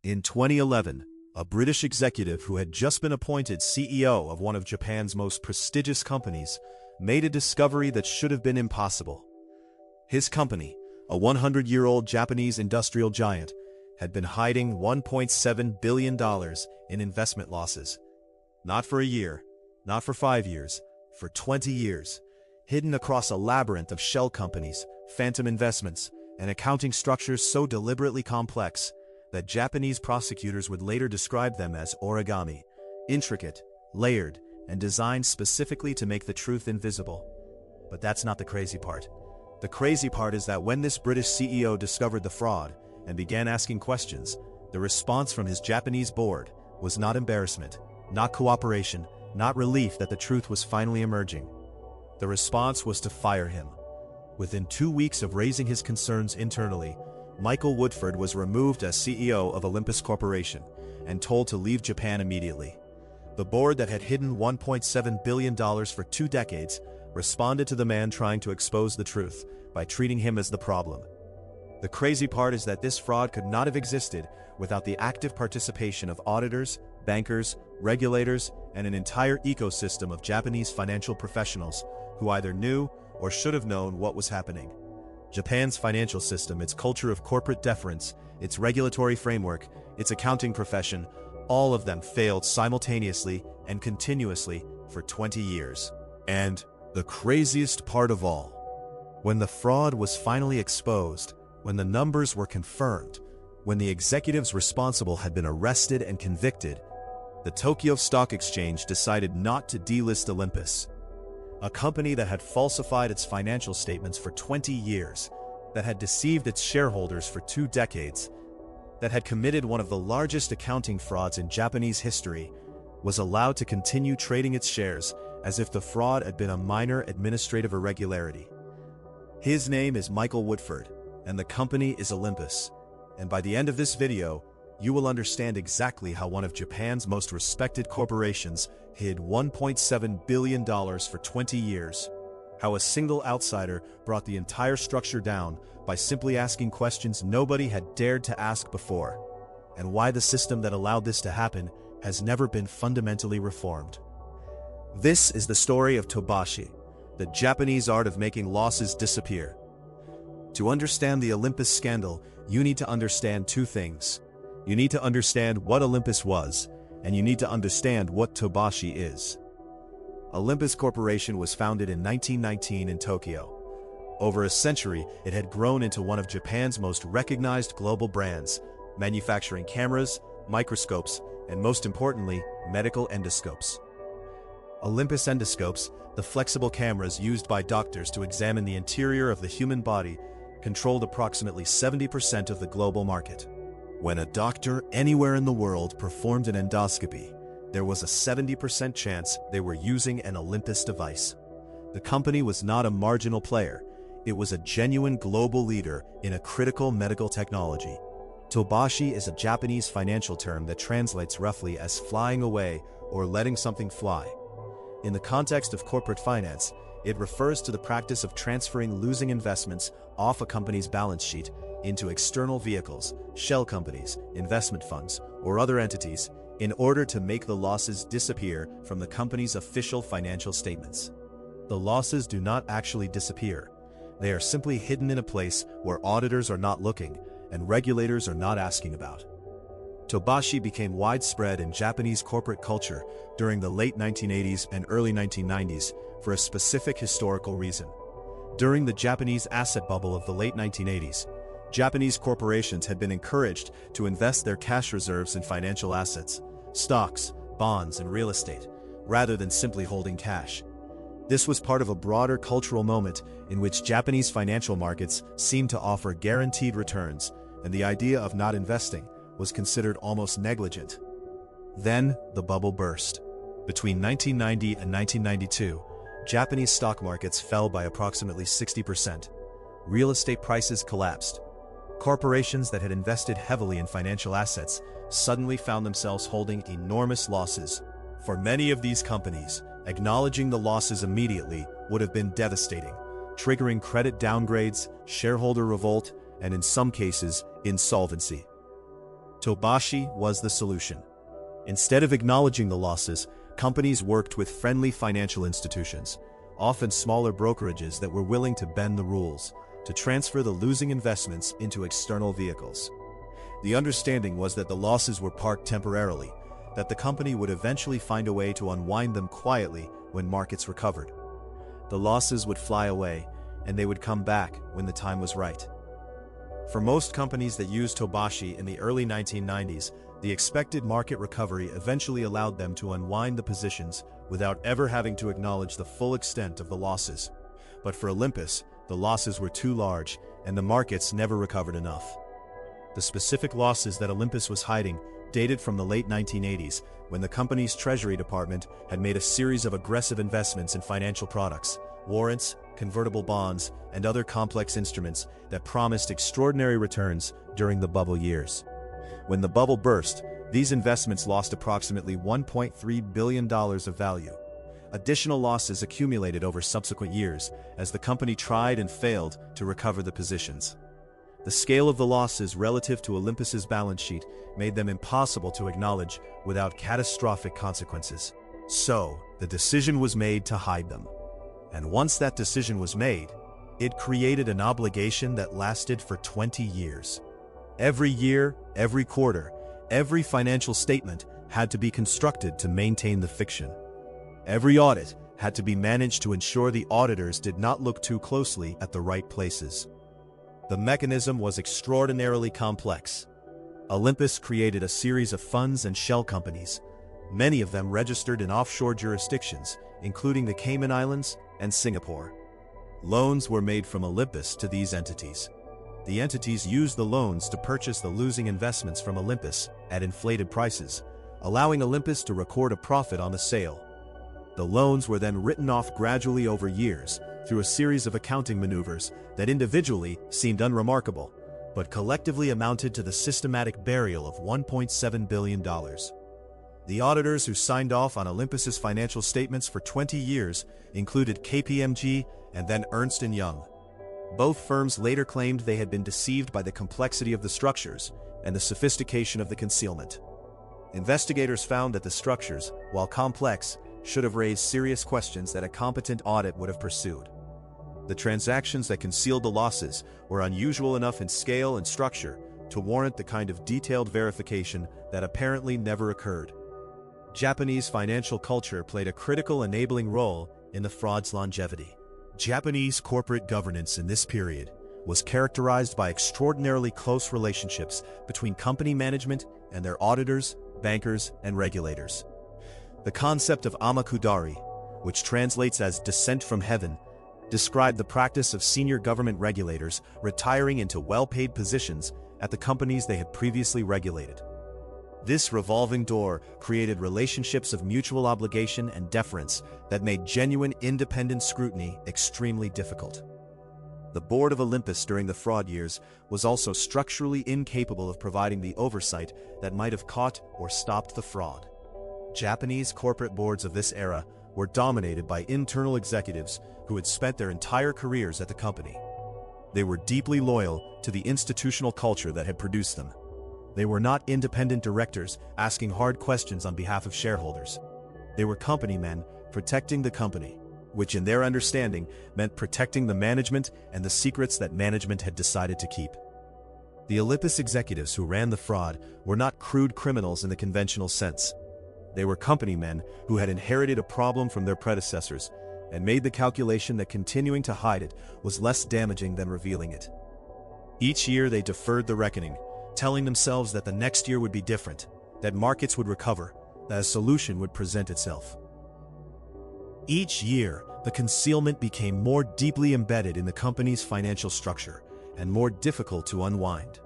In 2011, a British executive who had just been appointed CEO of one of Japan's most prestigious companies made a discovery that should have been impossible. His company, a 100-year-old Japanese industrial giant, had been hiding $1.7 billion in investment losses. Not for a year, not for 5 years, for 20 years, hidden across a labyrinth of shell companies, phantom investments, and accounting structures so deliberately complex that Japanese prosecutors would later describe them as origami, intricate, layered, and designed specifically to make the truth invisible. But that's not the crazy part. The crazy part is that when this British CEO discovered the fraud and began asking questions, the response from his Japanese board was not embarrassment, not cooperation, not relief that the truth was finally emerging. The response was to fire him. Within 2 weeks of raising his concerns internally, Michael Woodford was removed as CEO of Olympus Corporation and told to leave Japan immediately. The board that had hidden $1.7 billion for 2 decades responded to the man trying to expose the truth by treating him as the problem. The crazy part is that this fraud could not have existed without the active participation of auditors, bankers, regulators, and an entire ecosystem of Japanese financial professionals who either knew or should have known what was happening. Japan's financial system, its culture of corporate deference, its regulatory framework, its accounting profession, all of them failed simultaneously and continuously for 20 years. And the craziest part of all, when the fraud was finally exposed, when the numbers were confirmed, when the executives responsible had been arrested and convicted, the Tokyo Stock Exchange decided not to delist Olympus, a company that had falsified its financial statements for 20 years, that had deceived its shareholders for 2 decades, that had committed one of the largest accounting frauds in Japanese history, was allowed to continue trading its shares as if the fraud had been a minor administrative irregularity. His name is Michael Woodford, and the company is Olympus. And by the end of this video, you will understand exactly how one of Japan's most respected corporations hid $1.7 billion for 20 years, how a single outsider brought the entire structure down by simply asking questions nobody had dared to ask before, and why the system that allowed this to happen has never been fundamentally reformed. This is the story of Tobashi, the Japanese art of making losses disappear. To understand the Olympus scandal, you need to understand 2 things. You need to understand what Olympus was, and you need to understand what Tobashi is. Olympus Corporation was founded in 1919 in Tokyo. Over a century, it had grown into one of Japan's most recognized global brands, manufacturing cameras, microscopes, and most importantly, medical endoscopes. Olympus endoscopes, the flexible cameras used by doctors to examine the interior of the human body, controlled approximately 70% of the global market. When a doctor anywhere in the world performed an endoscopy, there was a 70% chance they were using an Olympus device. The company was not a marginal player. It was a genuine global leader in a critical medical technology. Tobashi is a Japanese financial term that translates roughly as flying away or letting something fly. In the context of corporate finance, it refers to the practice of transferring losing investments off a company's balance sheet into external vehicles, shell companies, investment funds, or other entities in order to make the losses disappear from the company's official financial statements. The losses do not actually disappear. They are simply hidden in a place where auditors are not looking and regulators are not asking about. Tobashi became widespread in Japanese corporate culture during the late 1980s and early 1990s for a specific historical reason. During the Japanese asset bubble of the late 1980s, Japanese corporations had been encouraged to invest their cash reserves in financial assets, stocks, bonds, and real estate, rather than simply holding cash. This was part of a broader cultural moment in which Japanese financial markets seemed to offer guaranteed returns, and the idea of not investing was considered almost negligent. Then, the bubble burst. Between 1990 and 1992, Japanese stock markets fell by approximately 60%. Real estate prices collapsed. Corporations that had invested heavily in financial assets suddenly found themselves holding enormous losses. For many of these companies, acknowledging the losses immediately would have been devastating, triggering credit downgrades, shareholder revolt, and in some cases, insolvency. Tobashi was the solution. Instead of acknowledging the losses, companies worked with friendly financial institutions, often smaller brokerages that were willing to bend the rules, to transfer the losing investments into external vehicles. The understanding was that the losses were parked temporarily, that the company would eventually find a way to unwind them quietly when markets recovered. The losses would fly away, and they would come back when the time was right. For most companies that used Tobashi in the early 1990s, the expected market recovery eventually allowed them to unwind the positions without ever having to acknowledge the full extent of the losses. But for Olympus, the losses were too large, and the markets never recovered enough. The specific losses that Olympus was hiding dated from the late 1980s, when the company's treasury department had made a series of aggressive investments in financial products, warrants, convertible bonds, and other complex instruments that promised extraordinary returns during the bubble years. When the bubble burst, these investments lost approximately $1.3 billion of value. Additional losses accumulated over subsequent years as the company tried and failed to recover the positions. The scale of the losses relative to Olympus's balance sheet made them impossible to acknowledge without catastrophic consequences. So, the decision was made to hide them. And once that decision was made, it created an obligation that lasted for 20 years. Every year, every quarter, every financial statement had to be constructed to maintain the fiction. Every audit had to be managed to ensure the auditors did not look too closely at the right places. The mechanism was extraordinarily complex. Olympus created a series of funds and shell companies, many of them registered in offshore jurisdictions, including the Cayman Islands and Singapore. Loans were made from Olympus to these entities. The entities used the loans to purchase the losing investments from Olympus at inflated prices, allowing Olympus to record a profit on the sale. The loans were then written off gradually over years through a series of accounting maneuvers that individually seemed unremarkable, but collectively amounted to the systematic burial of $1.7 billion. The auditors who signed off on Olympus's financial statements for 20 years included KPMG and then Ernst & Young. Both firms later claimed they had been deceived by the complexity of the structures and the sophistication of the concealment. Investigators found that the structures, while complex, should have raised serious questions that a competent audit would have pursued. The transactions that concealed the losses were unusual enough in scale and structure to warrant the kind of detailed verification that apparently never occurred. Japanese financial culture played a critical enabling role in the fraud's longevity. Japanese corporate governance in this period was characterized by extraordinarily close relationships between company management and their auditors, bankers, and regulators. The concept of amakudari, which translates as descent from heaven, described the practice of senior government regulators retiring into well-paid positions at the companies they had previously regulated. This revolving door created relationships of mutual obligation and deference that made genuine independent scrutiny extremely difficult. The board of Olympus during the fraud years was also structurally incapable of providing the oversight that might have caught or stopped the fraud. Japanese corporate boards of this era were dominated by internal executives who had spent their entire careers at the company. They were deeply loyal to the institutional culture that had produced them. They were not independent directors asking hard questions on behalf of shareholders. They were company men protecting the company, which in their understanding meant protecting the management and the secrets that management had decided to keep. The Olympus executives who ran the fraud were not crude criminals in the conventional sense. They were company men who had inherited a problem from their predecessors and made the calculation that continuing to hide it was less damaging than revealing it. Each year they deferred the reckoning, telling themselves that the next year would be different, that markets would recover, that a solution would present itself. Each year, the concealment became more deeply embedded in the company's financial structure and more difficult to unwind.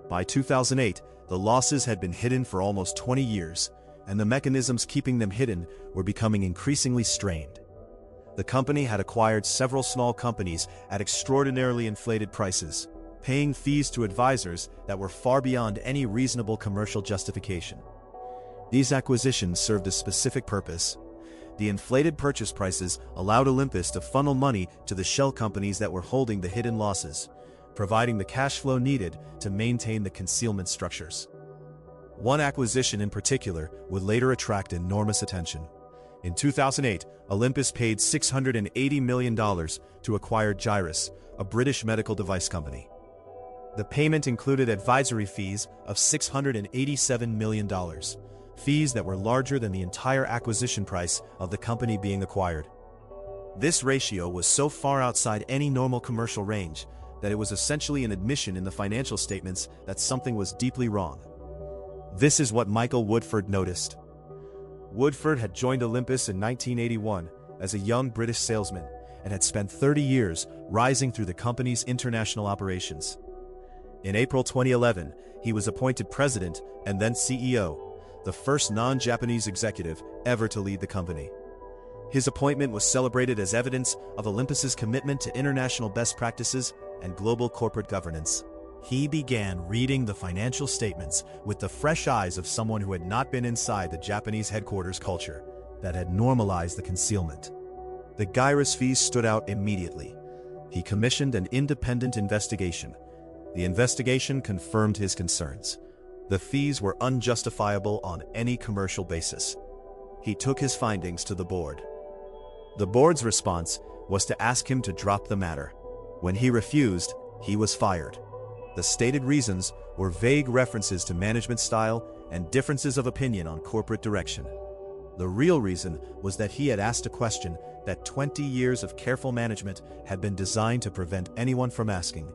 By 2008, the losses had been hidden for almost 20 years, and the mechanisms keeping them hidden were becoming increasingly strained. The company had acquired several small companies at extraordinarily inflated prices, paying fees to advisors that were far beyond any reasonable commercial justification. These acquisitions served a specific purpose. The inflated purchase prices allowed Olympus to funnel money to the shell companies that were holding the hidden losses, providing the cash flow needed to maintain the concealment structures. One acquisition in particular would later attract enormous attention. In 2008, Olympus paid $680 million to acquire Gyrus, a British medical device company. The payment included advisory fees of $687 million, fees that were larger than the entire acquisition price of the company being acquired. This ratio was so far outside any normal commercial range that it was essentially an admission in the financial statements that something was deeply wrong. This is what Michael Woodford noticed. Woodford had joined Olympus in 1981 as a young British salesman and had spent 30 years rising through the company's international operations. In April 2011, he was appointed president and then CEO, the first non-Japanese executive ever to lead the company. His appointment was celebrated as evidence of Olympus's commitment to international best practices and global corporate governance. He began reading the financial statements with the fresh eyes of someone who had not been inside the Japanese headquarters culture that had normalized the concealment. The Gyrus fees stood out immediately. He commissioned an independent investigation. The investigation confirmed his concerns. The fees were unjustifiable on any commercial basis. He took his findings to the board. The board's response was to ask him to drop the matter. When he refused, he was fired. The stated reasons were vague references to management style and differences of opinion on corporate direction. The real reason was that he had asked a question that 20 years of careful management had been designed to prevent anyone from asking.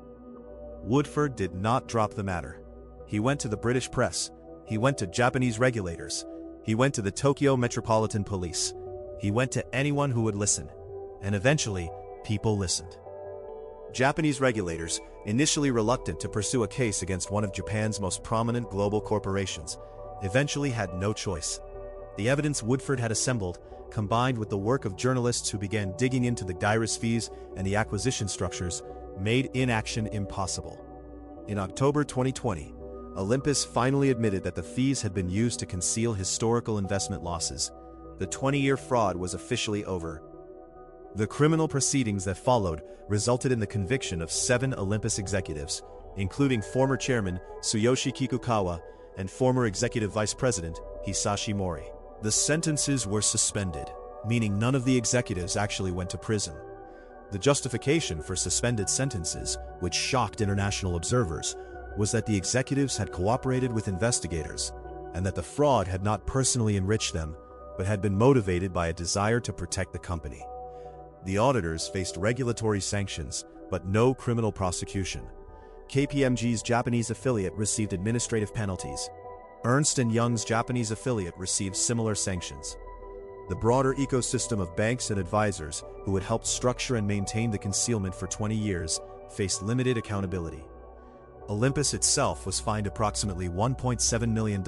Woodford did not drop the matter. He went to the British press. He went to Japanese regulators. He went to the Tokyo Metropolitan Police. He went to anyone who would listen. And eventually, people listened. Japanese regulators, initially reluctant to pursue a case against one of Japan's most prominent global corporations, eventually had no choice. The evidence Woodford had assembled, combined with the work of journalists who began digging into the Gyrus fees and the acquisition structures, made inaction impossible. In October 2020, Olympus finally admitted that the fees had been used to conceal historical investment losses. The 20-year fraud was officially over. The criminal proceedings that followed resulted in the conviction of 7 Olympus executives, including former chairman Tsuyoshi Kikukawa and former executive vice president Hisashi Mori. The sentences were suspended, meaning none of the executives actually went to prison. The justification for suspended sentences, which shocked international observers, was that the executives had cooperated with investigators and that the fraud had not personally enriched them, but had been motivated by a desire to protect the company. The auditors faced regulatory sanctions, but no criminal prosecution. KPMG's Japanese affiliate received administrative penalties. Ernst & Young's Japanese affiliate received similar sanctions. The broader ecosystem of banks and advisors who had helped structure and maintain the concealment for 20 years faced limited accountability. Olympus itself was fined approximately $1.7 million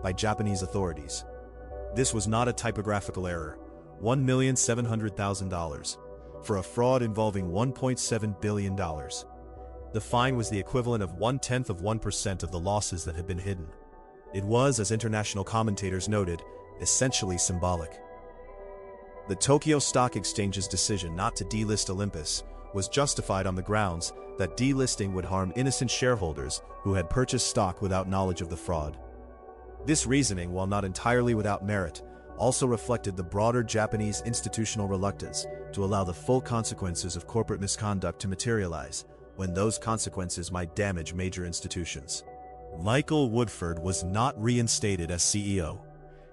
by Japanese authorities. This was not a typographical error, $1,700,000, for a fraud involving $1.7 billion. The fine was the equivalent of 0.1% of the losses that had been hidden. It was, as international commentators noted, essentially symbolic. The Tokyo Stock Exchange's decision not to delist Olympus was justified on the grounds that delisting would harm innocent shareholders who had purchased stock without knowledge of the fraud. This reasoning, while not entirely without merit, also reflected the broader Japanese institutional reluctance to allow the full consequences of corporate misconduct to materialize when those consequences might damage major institutions. Michael Woodford was not reinstated as CEO.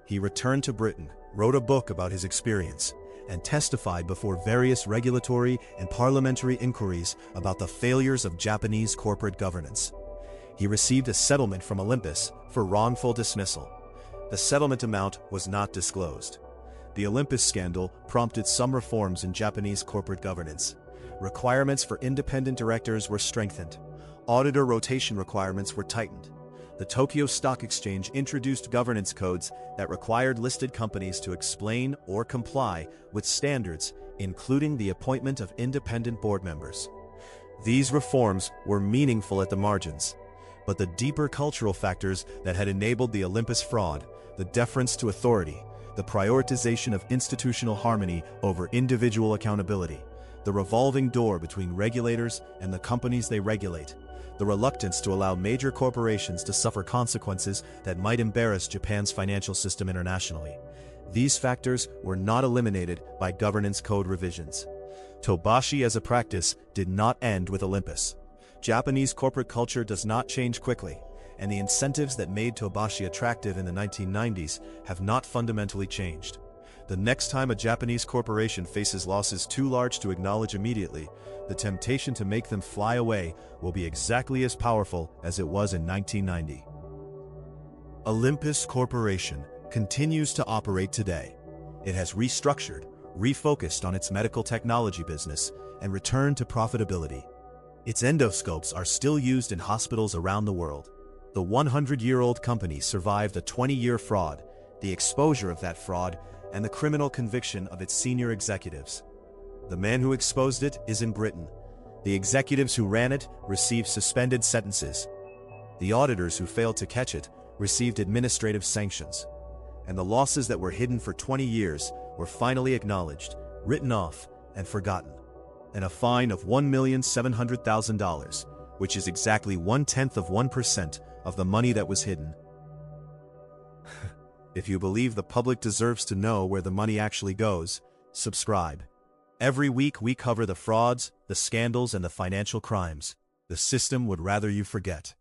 He returned to Britain, wrote a book about his experience, and testified before various regulatory and parliamentary inquiries about the failures of Japanese corporate governance. He received a settlement from Olympus for wrongful dismissal. The settlement amount was not disclosed. The Olympus scandal prompted some reforms in Japanese corporate governance. Requirements for independent directors were strengthened. Auditor rotation requirements were tightened. The Tokyo Stock Exchange introduced governance codes that required listed companies to explain or comply with standards, including the appointment of independent board members. These reforms were meaningful at the margins, but the deeper cultural factors that had enabled the Olympus fraud, the deference to authority, the prioritization of institutional harmony over individual accountability, the revolving door between regulators and the companies they regulate, the reluctance to allow major corporations to suffer consequences that might embarrass Japan's financial system internationally. These factors were not eliminated by governance code revisions. Tobashi as a practice did not end with Olympus. Japanese corporate culture does not change quickly, and the incentives that made Tobashi attractive in the 1990s have not fundamentally changed. The next time a Japanese corporation faces losses too large to acknowledge immediately, the temptation to make them fly away will be exactly as powerful as it was in 1990. Olympus Corporation continues to operate today. It has restructured, refocused on its medical technology business, and returned to profitability. Its endoscopes are still used in hospitals around the world. The 100-year-old company survived a 20-year fraud, the exposure of that fraud, and the criminal conviction of its senior executives. The man who exposed it is in Britain. The executives who ran it received suspended sentences. The auditors who failed to catch it received administrative sanctions. And the losses that were hidden for 20 years were finally acknowledged, written off, and forgotten. And a fine of $1,700,000, which is exactly 1/10% of the money that was hidden. If you believe the public deserves to know where the money actually goes, subscribe. Every week we cover the frauds, the scandals, and the financial crimes the system would rather you forget.